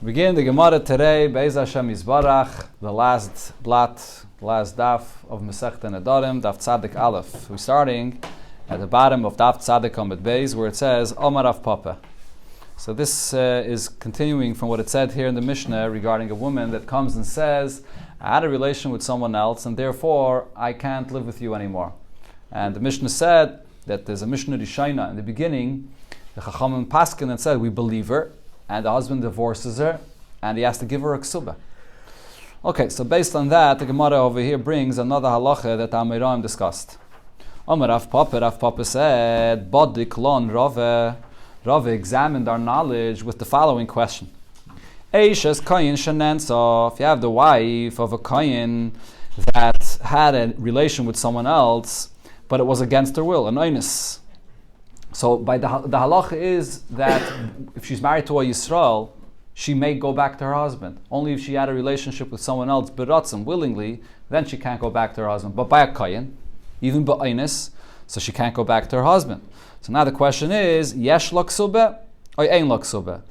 Begin the Gemara today, Be'ez Hashem Yisbarach, the last daf of Masechta Nedarim, Daf Tzadik Aleph. We're starting at the bottom of Daf Tzadik Amud Beis, where it says, Omar Rav Papa. So this is continuing from what it said here in the Mishnah regarding a woman that comes and says, I had a relation with someone else, and therefore I can't live with you anymore. And the Mishnah said that there's a Mishnah Rishaina in the beginning, the Chachamim Paskin, and said, we believe her, and the husband divorces her, and he has to give her a ksubah. Okay, so based on that, the Gemara over here brings another halacha that Amiram discussed. Amar Rav Papa said, Bodik lon Rave. Rave examined our knowledge with the following question. Eishes koyin shenensa. If you have the wife of a koyin that had a relation with someone else, but it was against her will, an oinus. So by the halacha is that if she's married to a Yisrael, she may go back to her husband. Only if she had a relationship with someone else, beratzim, willingly, then she can't go back to her husband. But by a koyin, even ba'inus, so she can't go back to her husband. So now the question is, yesh la ksubah or ein la ksubah?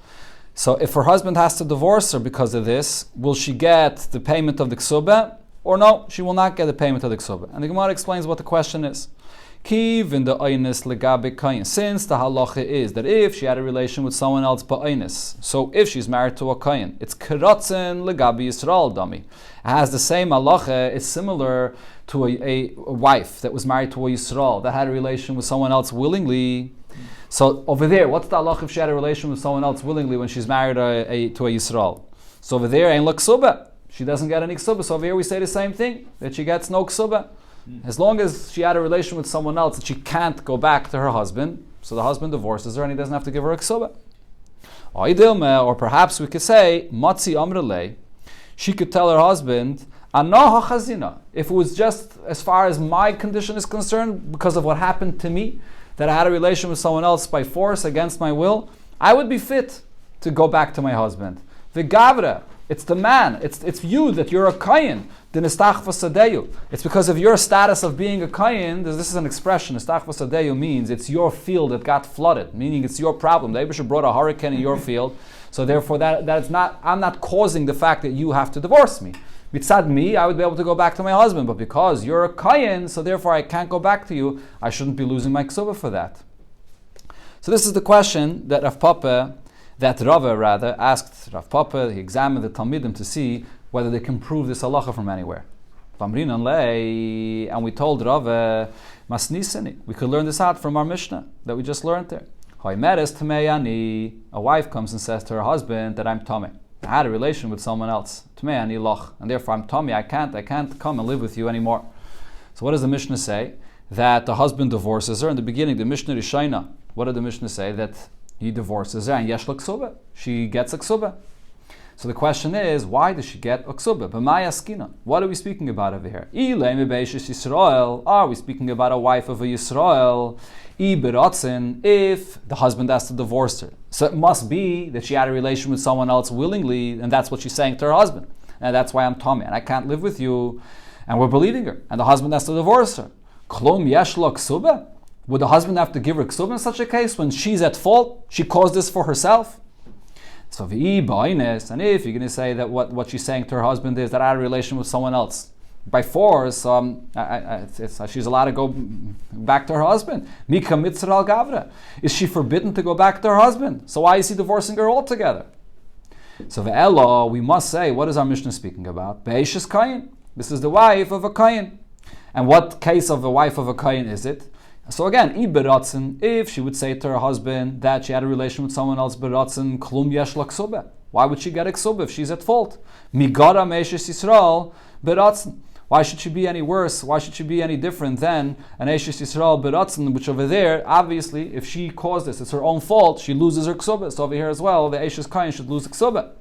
So if her husband has to divorce her because of this, will she get the payment of the ksubah? Or no, she will not get the payment of the ksubah. And the Gemara explains what the question is. Since the halacha is that if she had a relation with someone else ba'inus, so if she's married to a kohen, it's keratzen legabi Yisrael dami. It has the same halacha. It's similar to a wife that was married to a Yisrael that had a relation with someone else willingly. So over there, what's the halacha if she had a relation with someone else willingly when she's married to a Yisrael? So over there, ain't la ksubah. She doesn't get any ksubah. So over here we say the same thing, that she gets no ksubah. As long as she had a relation with someone else that she can't go back to her husband, so the husband divorces her and he doesn't have to give her a ksubah. Or perhaps we could say, Matzi Amrele, she could tell her husband, Anah hachazina. If it was just as far as my condition is concerned, because of what happened to me, that I had a relation with someone else by force against my will, I would be fit to go back to my husband. The gavra, it's the man, it's you that you're a kohen. It's because of your status of being a kohen. This is an expression. Istachva means it's your field that got flooded, meaning it's your problem. The Eibusha brought a hurricane in your field, so therefore that's not. I'm not causing the fact that you have to divorce me. Mitzad me, I would be able to go back to my husband, but because you're a kohen, so therefore I can't go back to you. I shouldn't be losing my ksubah for that. So this is the question that Rava asked Rav Papa. He examined the Talmidim to see whether they can prove this halacha from anywhere. And we told Rava, we could learn this out from our Mishnah that we just learned there. A wife comes and says to her husband that I'm tameh. I had a relation with someone else, and therefore I'm tameh. I can't come and live with you anymore. So what does the Mishnah say? That the husband divorces her. In the beginning, the Mishnah Rishaina, what did the Mishnah say? That he divorces her and yesh la ksubah. She gets a ksubah. So the question is, why does she get a ksubah? B'maya skina. What are we speaking about over here? Are we speaking about a wife of a Yisrael? If the husband has to divorce her. So it must be that she had a relation with someone else willingly, and that's what she's saying to her husband. And that's why I'm tameh, and I can't live with you. And we're believing her. And the husband has to divorce her. Klum yesh la ksubah? Would the husband have to give her ksubah in such a case when she's at fault? She caused this for herself? So and if you're going to say that what she's saying to her husband is that I had a relation with someone else by force, she's allowed to go back to her husband. Mika mitzvah al gavra. Is she forbidden to go back to her husband? So why is he divorcing her altogether? So ve'elo, we must say, what is our Mishnah speaking about? Be'eshes kayin. This is the wife of a kayin. And what case of the wife of a kayin is it? So again, if she would say to her husband that she had a relation with someone else, beratzen klum yesh la ksubah. Why would she get a ksubah if she's at fault? Migara meishes Yisrael beratzen. Why should she be any worse? Why should she be any different than an Eishes Yisrael beratzen, which over there, obviously, if she caused this, it's her own fault, she loses her ksubah. So over here as well, the Eishes Kain should lose the ksubah.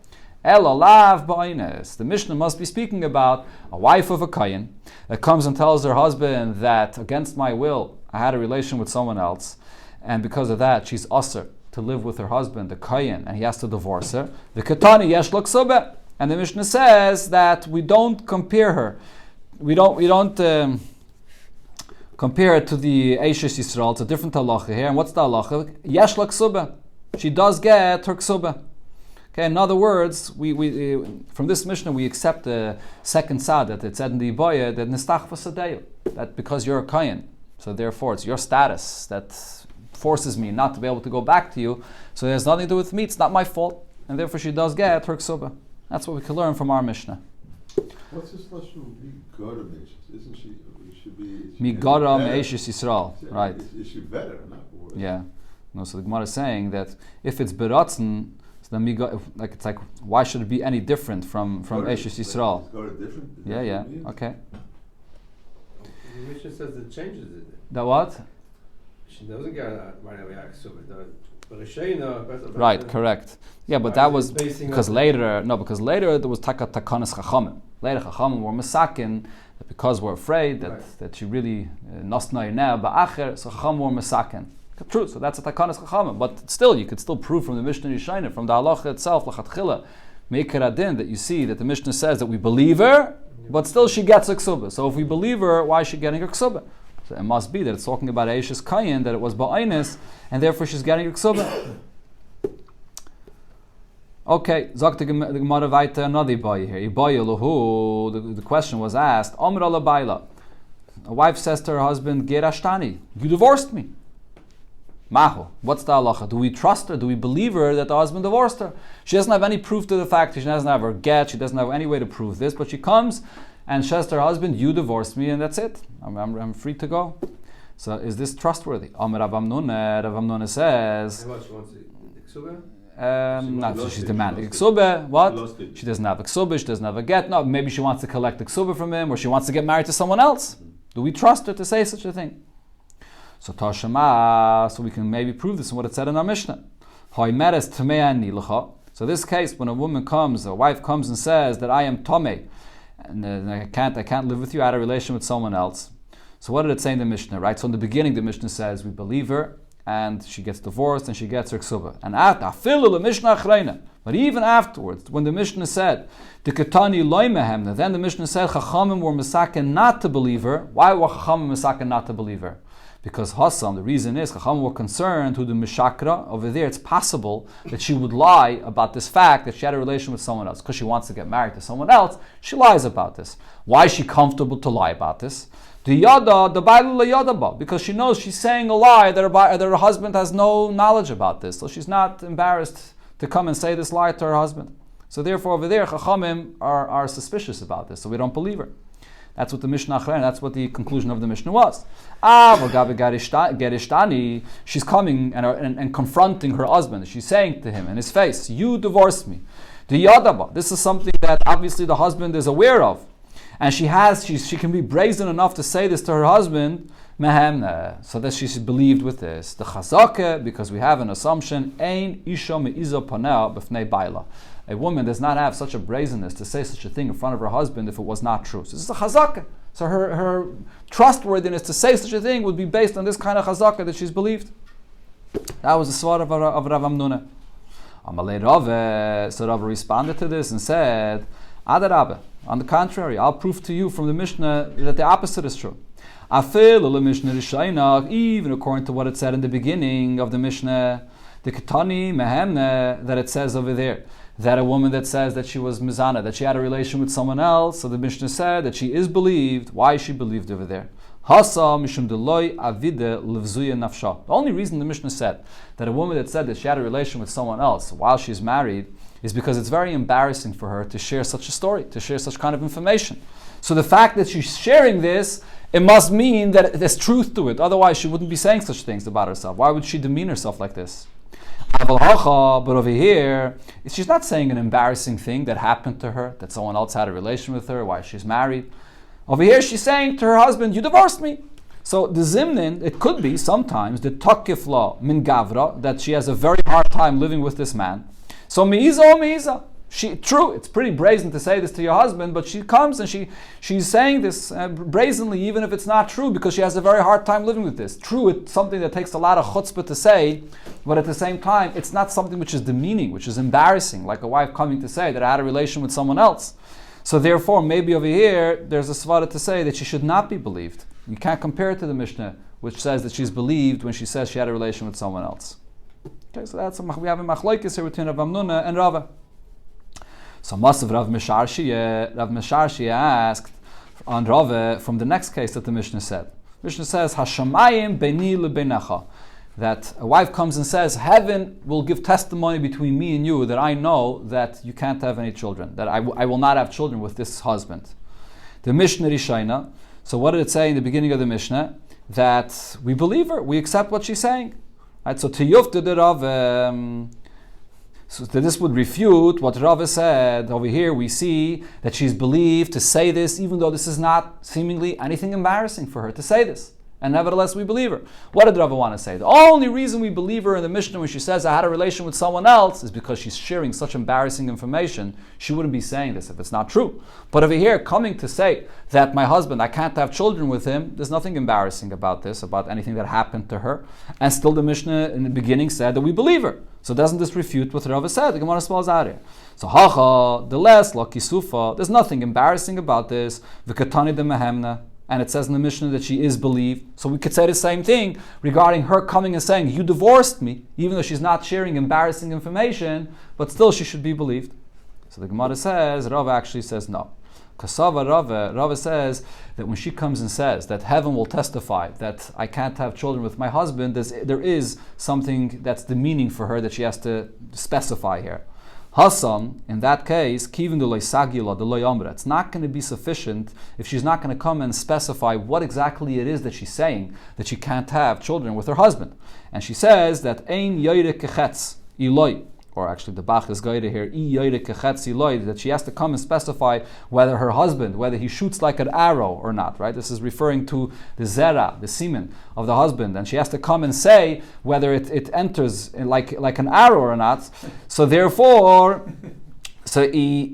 Elalav ba'ines. The Mishnah must be speaking about a wife of a Kayin that comes and tells her husband that against my will, I had a relation with someone else, and because of that, she's usher to live with her husband, the kohen, and he has to divorce her. The katani yesh la ksubah, and the Mishnah says that we don't compare her. We don't compare it to the Eishes Yisrael. It's a different halacha here. And what's the halacha? Yesh la ksubah. She does get her ksubah. Okay, in other words, we from this Mishnah we accept the second side that it said in the Iboya that nistach v'sadeyu, that because you're a kohen, so therefore it's your status that forces me not to be able to go back to you. So it has nothing to do with me. It's not my fault, and therefore she does get her ksuba. That's what we can learn from our Mishnah. What's this lashon migaram eishes? Isn't she? It should be migaram eishes Yisrael, right? Is she better, not worse? Yeah. No. So the Gemara is saying that if it's beratzen, so then it's like why should it be any different from eishes Yisrael? Different? Yeah. Okay. The Mishnah says it changes it. The what? She doesn't get right away ksuba. Right, correct. Yeah, but that was because later there was takanas chachamim. Later chachamim were masakin that because we're afraid that she really nasna now ba'acher, so chachamim were masakin. True, so that's a takanas chachamim. But still, you could still prove from the Mishnah Yishayna, from the halacha itself, lachatchila, meikar adin, that you see that the Mishnah says that we believe her, but still she gets a ksuba. So if we believe her, why is she getting her ksuba? So it must be that it's talking about Eishes Kayin, that it was Ba'ainis, and therefore she's getting her ksuba. Okay, Zok the Gemara Vaita another Iboya here. Iboya Lahu, the question was asked, Amr ala Baila. A wife says to her husband, Gerashtani, you divorced me. Mahu, what's the halacha? Do we trust her? Do we believe her that the husband divorced her? She doesn't have any proof to the fact, she doesn't have her get, she doesn't have any way to prove this, but she comes and says to her husband, you divorced me and that's it. I'm free to go. So is this trustworthy? Amr Rav Amnuna says... What, she wants the ksuba? Not so she's demanding ksuba. What? She doesn't have a ksuba, she doesn't have a get. No, maybe she wants to collect the ksuba from him, or she wants to get married to someone else. Do we trust her to say such a thing? So Tashema, so we can maybe prove this in what it said in our Mishnah. So this case, when a wife comes and says that I am tomei, and I can't live with you, I had a relation with someone else. So what did it say in the Mishnah, right? So in the beginning the Mishnah says we believe her, and she gets divorced and she gets her ksuba. And but even afterwards, when the Mishnah said the ketani loy mehemna, then the Mishnah said chachamim were misaken not to believe her. Why were chachamim misaken not to believe her? Because Hassam, the reason is chachamim were concerned who the mishakra over there. It's possible that she would lie about this fact that she had a relation with someone else because she wants to get married to someone else. She lies about this. Why is she comfortable to lie about this? The Bible, because she knows she's saying a lie that her husband has no knowledge about this, so she's not embarrassed to come and say this lie to her husband. So therefore, over there, Chachamim are suspicious about this, so we don't believe her. That's what the Mishnah Achrein, that's what the conclusion of the Mishnah was. She's coming and confronting her husband. She's saying to him in his face, "You divorced me." The Yadaba, this is something that obviously the husband is aware of. And she can be brazen enough to say this to her husband, so that she's believed with this. The chazaka, because we have an assumption, ein isha me'iza paneh b'fnei baila. A woman does not have such a brazenness to say such a thing in front of her husband if it was not true. So this is a chazaka. So her trustworthiness to say such a thing would be based on this kind of chazaka that she's believed. That was the svar of Rav Amnuna. Amalei Rave, so Rave responded to this and said, Adarabah. On the contrary, I'll prove to you from the Mishnah that the opposite is true. Even according to what it said in the beginning of the Mishnah, the Ketani Mehemne, that it says over there, that a woman that says that she was Mizana, that she had a relation with someone else, so the Mishnah said that she is believed. Why is she believed over there? The only reason the Mishnah said that a woman that said that she had a relation with someone else while she's married is because it's very embarrassing for her to share such a story, to share such kind of information. So the fact that she's sharing this, it must mean that there's truth to it. Otherwise, she wouldn't be saying such things about herself. Why would she demean herself like this? But over here, she's not saying an embarrassing thing that happened to her, that someone else had a relation with her while she's married. Over here, she's saying to her husband, you divorced me. So the zimnin, it could be sometimes the takif law min gavra, that she has a very hard time living with this man. So me'iza or me'iza. True, it's pretty brazen to say this to your husband, but she comes and she's saying this brazenly, even if it's not true, because she has a very hard time living with this. True, it's something that takes a lot of chutzpah to say, but at the same time, it's not something which is demeaning, which is embarrassing, like a wife coming to say that I had a relation with someone else. So therefore, maybe over here, there's a svara to say that she should not be believed. You can't compare it to the Mishnah, which says that she's believed when she says she had a relation with someone else. Okay, so we have a machlokes here between Rav Amnuna and Rava. So Masav Rav Mesharshi asked on Rava from the next case that the Mishnah said. Mishnah says, Hashamayim beini lebeinecha, that a wife comes and says, heaven will give testimony between me and you that I know that you can't have any children, that I will not have children with this husband. The Mishnah Rishayna, so what did it say in the beginning of the Mishnah? That we believe her, we accept what she's saying. Right? So Tiyufta the Rav, so this would refute what Rava said. Over here we see that she's believed to say this, even though this is not seemingly anything embarrassing for her to say this. And nevertheless we believe her. What did Rava want to say? The only reason we believe her in the Mishnah when she says I had a relation with someone else is because she's sharing such embarrassing information. She wouldn't be saying this if it's not true. But over here, coming to say that my husband, I can't have children with him, there's nothing embarrassing about this, about anything that happened to her. And still the Mishnah in the beginning said that we believe her. So doesn't this refute what Rava said? The Gemara spells out here. So hacha, the less, la kisufa, there's nothing embarrassing about this. V'katani de mehemna. And it says in the Mishnah that she is believed. So we could say the same thing regarding her coming and saying, you divorced me, even though she's not sharing embarrassing information, but still she should be believed. So the Gemara says, Rava actually says no. Kasava Rava says that when she comes and says that heaven will testify that I can't have children with my husband, there is something that's the meaning for her that she has to specify here. Hasam, in that case, kivin de sagila de loyamra. It's not going to be sufficient if she's not going to come and specify what exactly it is that she's saying that she can't have children with her husband. And she says that ein yoyre kechetz iloi, or actually the Bach is going to here, that she has to come and specify whether her husband, whether he shoots like an arrow or not, right? This is referring to the zera, the semen of the husband, and she has to come and say whether it enters like an arrow or not. So therefore, that is,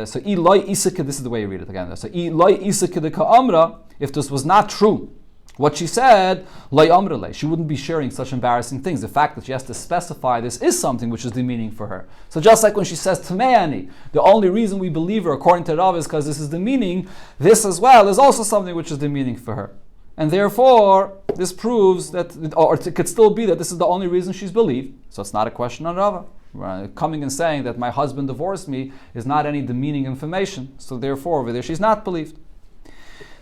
so this is the way you read it again. So if this was not true, what she said, she wouldn't be sharing such embarrassing things. The fact that she has to specify this is something which is the meaning for her. So just like when she says Tameani, the only reason we believe her according to Rav is because this is the meaning, this as well is also something which is the meaning for her. And therefore, this proves that, or it could still be that this is the only reason she's believed. So it's not a question on Rava. Coming and saying that my husband divorced me is not any demeaning information. So therefore, over there, she's not believed.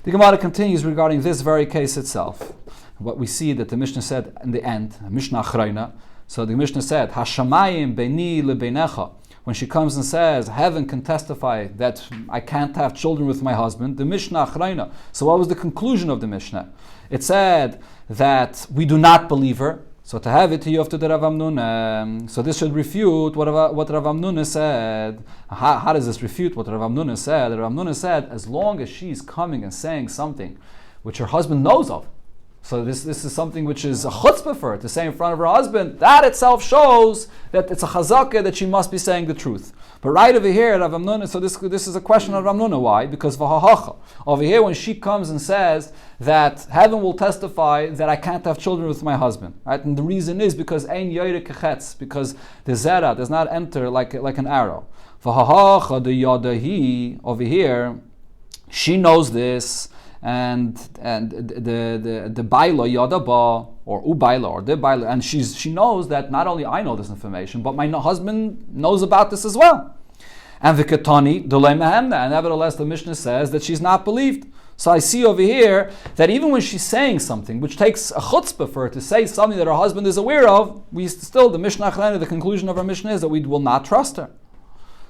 The Gemara continues regarding this very case itself. What we see that the Mishnah said in the end, Mishnah Achrayna. So the Mishnah said, Hashamayim beini lebeinecha. When she comes and says, heaven can testify that I can't have children with my husband, the Mishnah Achrayna. So what was the conclusion of the Mishnah? It said that we do not believe her. So to have it, you have to the Rav Amnuna. So this should refute what Rav Amnuna said. How does this refute what Rav Amnuna said? Rav Amnuna said, as long as she's coming and saying something which her husband knows of, so this is something which is a chutzpah for her to say in front of her husband, that itself shows that it's a chazakah that she must be saying the truth. But right over here, Rav Amnuna, so this is a question of Rav Amnuna. Why? Because v'hahacha. Over here, when she comes and says that heaven will testify that I can't have children with my husband, right? And the reason is because ein yoyre kechetz, because the zera does not enter like an arrow. V'hahacha the yadahi, over here, she knows this. And the baila yadaba or ubaila or the baila, and she knows that not only I know this information, but my husband knows about this as well. And the ketani delay mehemna, and nevertheless the Mishnah says that she's not believed. So I see over here that even when she's saying something, which takes a chutzpah for her to say something that her husband is aware of, we still, the Mishnah Achlana, the conclusion of our Mishnah is that we will not trust her.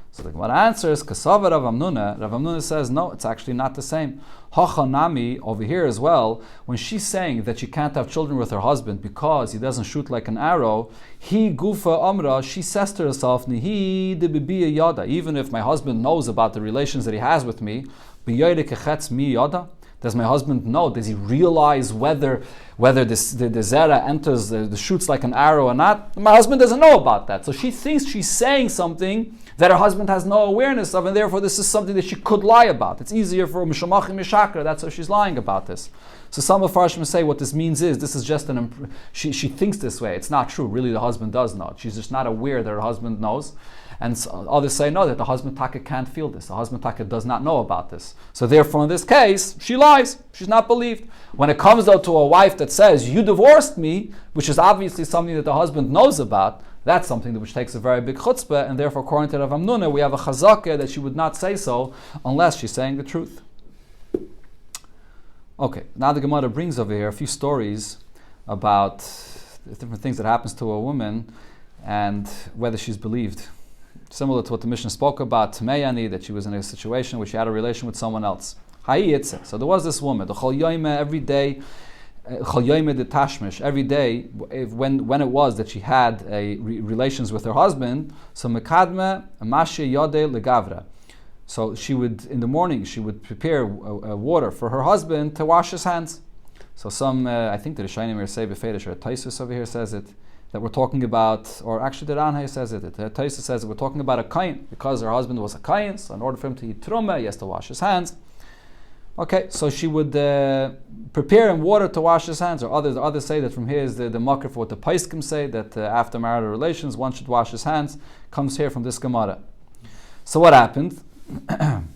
So the Gemara answers, Kasava Rav Amnuna. Rav Amnuna says, no, it's actually not the same. Hachanami, over here as well, when she's saying that she can't have children with her husband because he doesn't shoot like an arrow, he gufa amra, she says to herself, Nihi de bibiya yada, even if my husband knows about the relations that he has with me, biyayde kechetz mi yada, does my husband know? Does he realize whether the zera enters, the shoots like an arrow or not? My husband doesn't know about that. So she thinks she's saying something that her husband has no awareness of, and therefore this is something that she could lie about. It's easier for Mishamachim Mishakra, that's how she's lying about this. So some of Farshim say what this means is, this is just she thinks this way. It's not true. Really the husband does know. She's just not aware that her husband knows. And others say no, that the husband Taka can't feel this. The husband Taka does not know about this. So therefore in this case, she lies. She's not believed. When it comes though to a wife that says, you divorced me, which is obviously something that the husband knows about, That's something which takes a very big chutzpah, and therefore, according to Rav Hamnuna, we have a chazakah that she would not say so unless she's saying the truth. Okay, now the Gemara brings over here a few stories about different things that happens to a woman and whether she's believed. Similar to what the Mishnah spoke about, Tmeyani, that she was in a situation where she had a relation with someone else. So there was this woman, the Chol Yoime, every day, Chol Yoime de Tashmish, every day, when it was that she had relations with her husband, so Mekadme, Mashe Yode Legavra. So she would, in the morning, she would prepare water for her husband to wash his hands. So I think the Rishonim here say, Befedish, or Taisus over here says it, that we're talking about, or actually the Ranhai says it, Taisus says that we're talking about a kain, because her husband was a kain, so in order for him to eat truma, he has to wash his hands. Okay, so she would prepare him water to wash his hands, or others say that from here is the makar for what the Paiskim say, that after marital relations, one should wash his hands, comes here from this Gemara. So what happened? Yom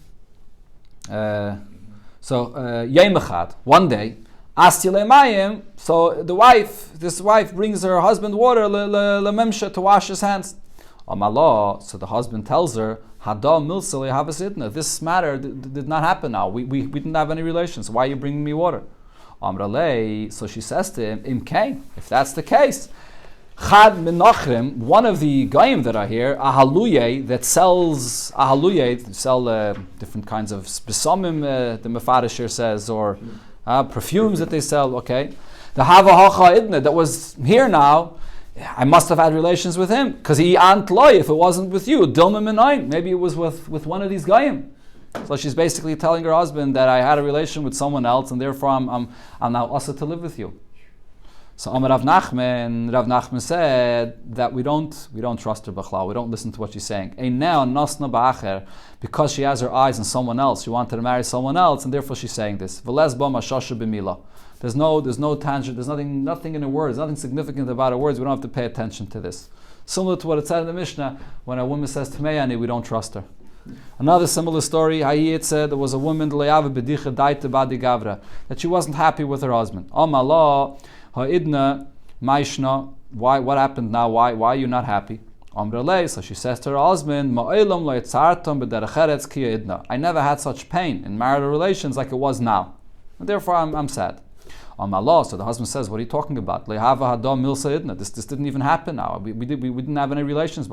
Echad, one day, so this wife brings her husband water to wash his hands. So the husband tells her, this matter did not happen now. We didn't have any relations. Why are you bringing me water? So she says to him, if that's the case, Chad Menachrim, one of the goyim that are here, Ahaluye, that sell different kinds of besomim, the Mefarish here says, or perfumes that they sell, okay. The Hava Hacha Idna that was here now, I must have had relations with him, because he antloy if it wasn't with you. Dilma Minayin, maybe it was with one of these goyim. So she's basically telling her husband that I had a relation with someone else, and therefore I'm now also to live with you. So Amar Rav Nachman said that we don't trust her b'chlal. We don't listen to what she's saying. And now nasna ba'acher, because she has her eyes on someone else. She wanted to marry someone else, and therefore she's saying this. V'les ba mashasha b'mila. There's no tangent. There's nothing in her words. Nothing significant about her words. We don't have to pay attention to this. Similar to what it said in the Mishnah, when a woman says Tmeyani, we don't trust her. Another similar story, it said there was a woman that she wasn't happy with her husband. Ha'idna maishna, what happened now? Why are you not happy? So she says to her husband, I never had such pain in marital relations like it was now. And therefore I'm sad. So the husband says, what are you talking about? This didn't even happen now. We didn't have any relations.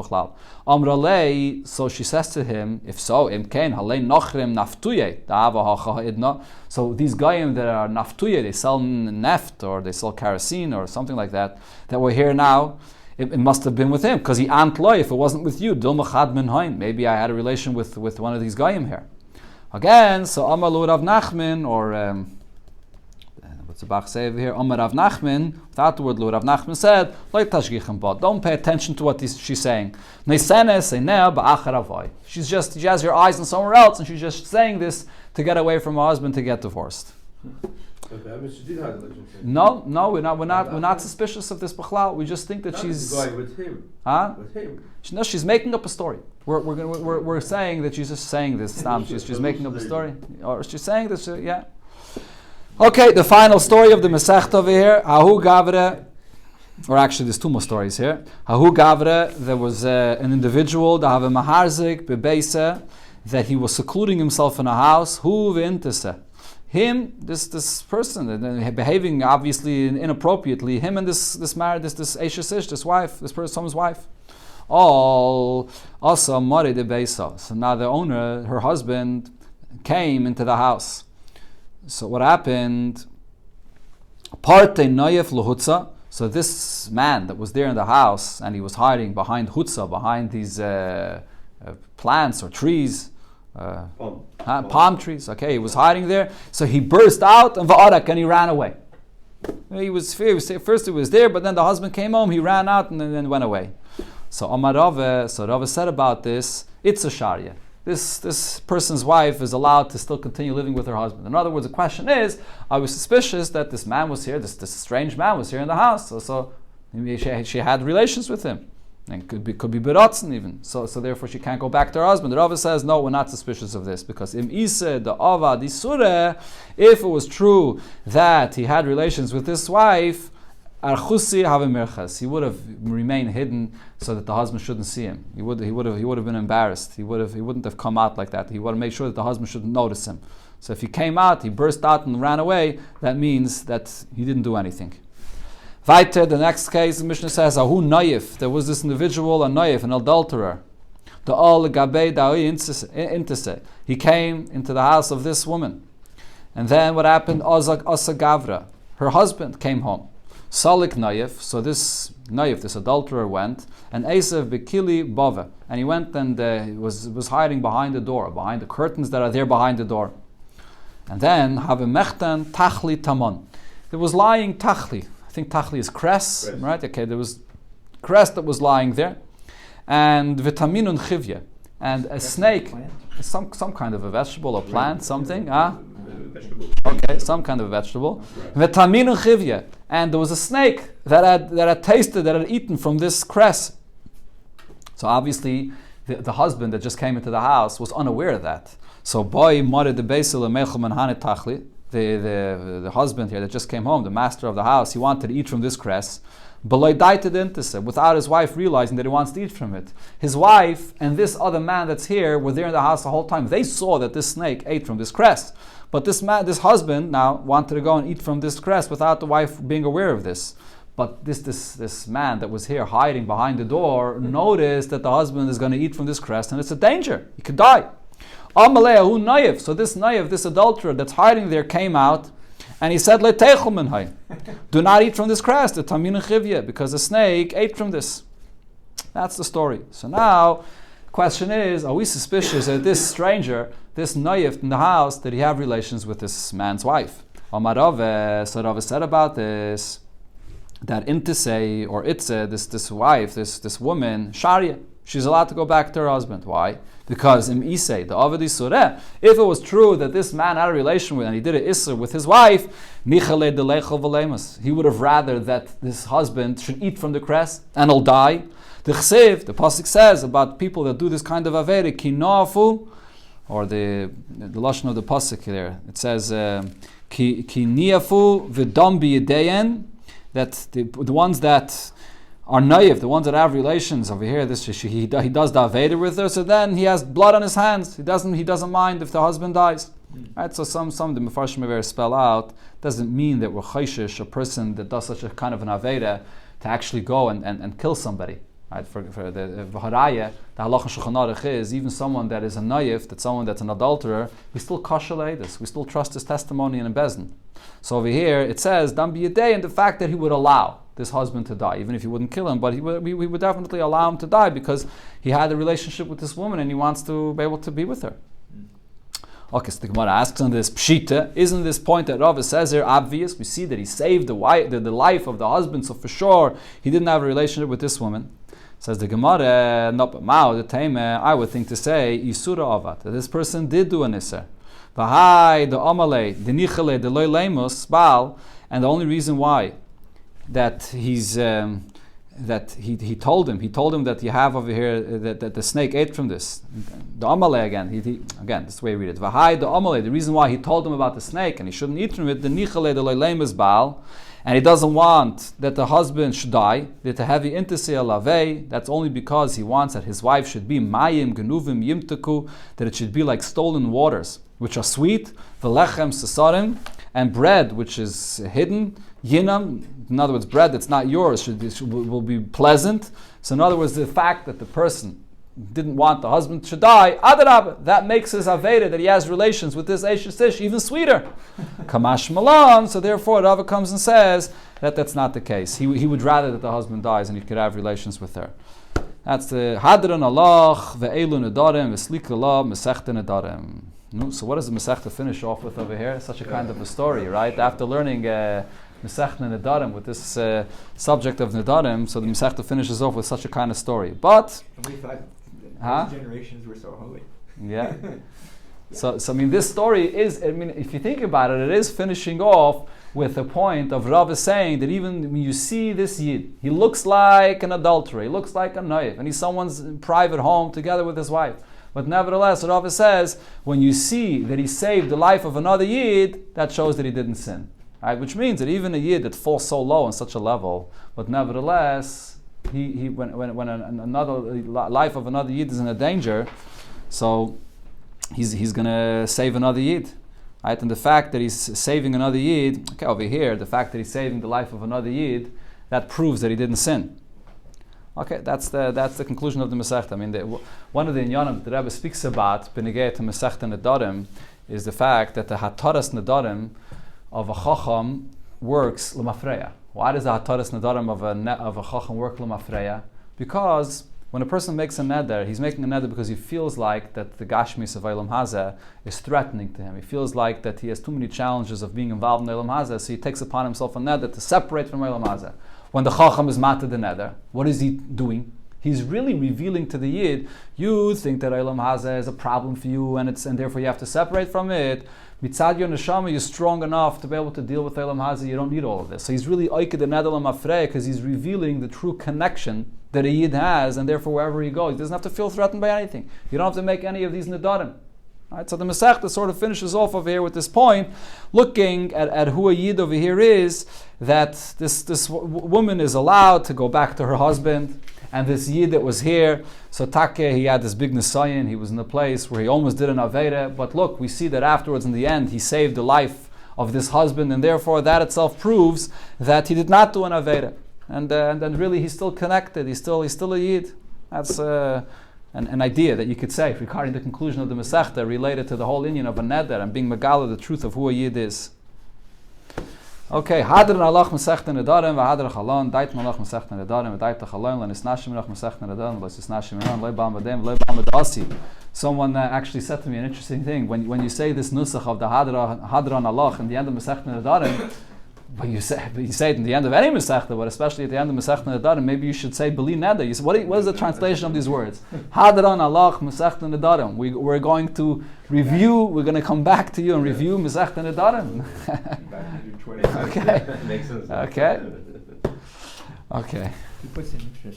So she says to him, if so, so these goyim that are naftuye, they sell neft or they sell kerosene or something like that were here now, it must have been with him, because he antloy if it wasn't with you. Maybe I had a relation with one of these goyim here. Again, so Amalu Rav Nachman, or what's the Bach say over here? Amar Rav Nachman, without the word Rav Nachman said, don't pay attention to what she's saying. She has her eyes on somewhere else, and she's just saying this to get away from her husband to get divorced. Okay, I mean, she did have a relationship. No, we're not suspicious of this b'chlal. We just think that she's with him. Huh? With him. No, she's making up a story. We're saying that she's just saying this. She's making up a story, or she's saying this. Yeah. Okay, the final story of the Masechta over here. Hahu Gavre, or actually, there's two more stories here. Hahu Gavre, there was an individual, the Have Maharzik Bebeise, that he was secluding himself in a house. Hu v'intese. Him, this person, behaving obviously inappropriately. Him and this married, this Eishes Ish, this wife, this person's wife. All also Mari de Beisa. So now the owner, her husband, came into the house. So what happened? Parte noyef luhutza. So this man that was there in the house, and he was hiding behind hutza, behind these plants or trees. Palm trees. Okay, he was hiding there. So he burst out and he ran away. He was first he was there, but then the husband came home. He ran out and then went away. So Rava said about this, it's a sharia. This person's wife is allowed to still continue living with her husband. In other words, the question is, I was suspicious that this man was here. This strange man was here in the house. So she had relations with him. And could be beratzen even. So therefore she can't go back to her husband. The Rava says, no, we're not suspicious of this, because im ise the ava di sureh, if it was true that he had relations with this wife, Archusi havemirchas. He would have remained hidden so that the husband shouldn't see him. He would have been embarrassed. He wouldn't have come out like that. He would have made sure that the husband shouldn't notice him. So if he came out, he burst out and ran away, that means that he didn't do anything. Weiter, the next case, the Mishnah says, Ahu Nayif. There was this individual, a Nayif, an adulterer. The Al Gabei Da'i Intise. He came into the house of this woman. And then what happened? Asa Gavra. Her husband came home. Salik Nayif. So this Nayif, this adulterer, went. And Esav Bekili Bava. And he went and was hiding behind the door, behind the curtains that are there behind the door. And then, Have Mechtan Tachli Tamon. There was lying Tachli. I think Tachli is cress, right? Okay, there was cress that was lying there. And Vitaminun Chivya. And a snake, some kind of a vegetable or plant, something. Okay, some kind of a vegetable. Vitaminun Chivya. And there was a snake that had tasted, that had eaten from this cress. So obviously, the husband that just came into the house was unaware of that. So boy Mare de Beisel Mechelman Hanet Tachli. The husband here that just came home, the master of the house, he wanted to eat from this cress, without his wife realizing that he wants to eat from it. His wife and this other man that's here were there in the house the whole time. They saw that this snake ate from this cress. But this husband now wanted to go and eat from this cress without the wife being aware of this. But this man that was here hiding behind the door noticed that the husband is going to eat from this cress and it's a danger. He could die. So this Nayif, this adulterer that's hiding there, came out and he said, do not eat from this cress, the Tamin Chivya, because the snake ate from this. That's the story. So now, the question is, are we suspicious that this stranger, this Nayif in the house, did he have relations with this man's wife? So Rava said about this, that Intise, or Itze, this wife, this woman, Sharia, she's allowed to go back to her husband. Why? Because im Isay, the Avadi Sureh, if it was true that this man had a relation with and he did an Isser with his wife, he would have rather that this husband should eat from the cress and he'll die. The Chsev, the Pasuk says about people that do this kind of Averi, Kinafu, or the Lashon of the Pasuk there, it says, Kiniafu v'dam biyedeyen, that the ones that are naive, the ones that have relations over here, he does the Aveda with her, so then he has blood on his hands. He doesn't mind if the husband dies. Right? So some of the Mefarshim spell out, doesn't mean that we're chayshish, a person that does such a kind of an Aveda, to actually go and kill somebody. Right? For the Vaharaya, the Halach Shulchan Aruch is, even someone that is a naive, that someone that's an adulterer, we still kashalei this, we still trust his testimony in a bezin. So over here it says, Dan biyadei, and the fact that he would allow this husband to die, even if he wouldn't kill him, but we would definitely allow him to die because he had a relationship with this woman and he wants to be able to be with her. Okay, so the Gemara asks on this Pshita, isn't this point that Rava says here obvious? We see that he saved the life of the husband, so for sure he didn't have a relationship with this woman. Says the Gemara, no, but Mao, the Taimeh, I would think to say, Yisura Avat, that this person did do an Isser. V'hai, the Amalei, the Nichale, the Loy Leimus, Baal, and the only reason why that he told him that you have over here that the snake ate from this. The Amalei again, again, this is the way we read it. V'hai the Amalei, the reason why he told him about the snake and he shouldn't eat from it, the Nichale the Leilemus Baal, and he doesn't want that the husband should die, that heavy intase alavei, that's only because he wants that his wife should be mayim genuvim yimtaku, that it should be like stolen waters, which are sweet, v'lechem sesarim, and bread which is hidden, yinam, in other words, bread that's not yours will be pleasant. So in other words, the fact that the person didn't want the husband to die, adarab, that makes his aveda, that he has relations with this Eishes Ish, even sweeter. Kamash malan, so therefore Rava comes and says that that's not the case. He would rather that the husband dies and he could have relations with her. That's the Hadran Allah, ve'elu nedarim, v'slik Allah, mesechta nedarim. So what does the Masechta finish off with over here? Such a kind of a story, right? After learning Masechta Nedarim with this subject of Nedarim, so the Masechta finishes off with such a kind of story. But we thought those generations were so holy. Yeah. So I mean, this story is, I mean, if you think about it, it is finishing off with the point of Rav is saying that even when you see this Yid, he looks like an adulterer, he looks like a Naiv, and he's someone's private home together with his wife. But nevertheless, Rav says, when you see that he saved the life of another Yid, that shows that he didn't sin. Right? Which means that even a yid that falls so low on such a level, but nevertheless, when another life of another yid is in a danger, so he's going to save another yid. Right? And the fact that he's saving another yid, okay, over here, the fact that he's saving the life of another yid, that proves that he didn't sin. Okay, that's the conclusion of the Masechta. I mean, one of the inyanim that the Rebbe speaks about, benegay to Masechta Nedarim, is the fact that the hataras Nedarim of a chacham works l'mafreya. Why does the hataras Nedarim of a chacham work l'mafreya? Because when a person makes a neder, he's making a neder because he feels like that the gashmis of Eilam Hazeh is threatening to him. He feels like that he has too many challenges of being involved in Eilam Hazeh, so he takes upon himself a neder to separate from Eilam Hazeh. When the chacham is mated the neder, what is he doing? He's really revealing to the yid, you think that Eilam Hazeh is a problem for you and therefore you have to separate from it. Mitzad your neshama, you're strong enough to be able to deal with Eilam Hazeh, you don't need all of this. So he's really oiked the neder l'mafrei because he's revealing the true connection that a yid has, and therefore wherever he goes, he doesn't have to feel threatened by anything. You don't have to make any of these nedarim. Right? So the Masechta sort of finishes off over here with this point, looking at who a yid over here is, that this woman is allowed to go back to her husband, and this yid that was here, so Take, he had this big nisayin, he was in a place where he almost did an aveda, but look, we see that afterwards in the end, he saved the life of this husband, and therefore that itself proves that he did not do an aveda. And then really he's still connected, he's still a yid. That's an idea that you could say regarding the conclusion of the Masechta related to the whole inyan of a neder and being megala, the truth of who a yid is. Okay, hadran alach Masechta Nedarim, v'hadra chalon, dait malach Masechta Nedarim, v'dait chalon, l'nisnashim malach Masechta Nedarim, l'nisnashim malach, le'bam v'dem, le'bam v'dasi. Someone actually said to me an interesting thing. When you say this nusach of the hadran alach in the end of Masechta Nedarim, but you say it in the end of any Masechta, but especially at the end of Masechta Nedarim, maybe you should say Beli Neder. You say, what is the translation of these words? Hadran alach Masechta Nedarim. We're going to review, we're going to come back to you and review Masechta Nedarim. Okay. Makes sense. Okay. Okay. He puts an interest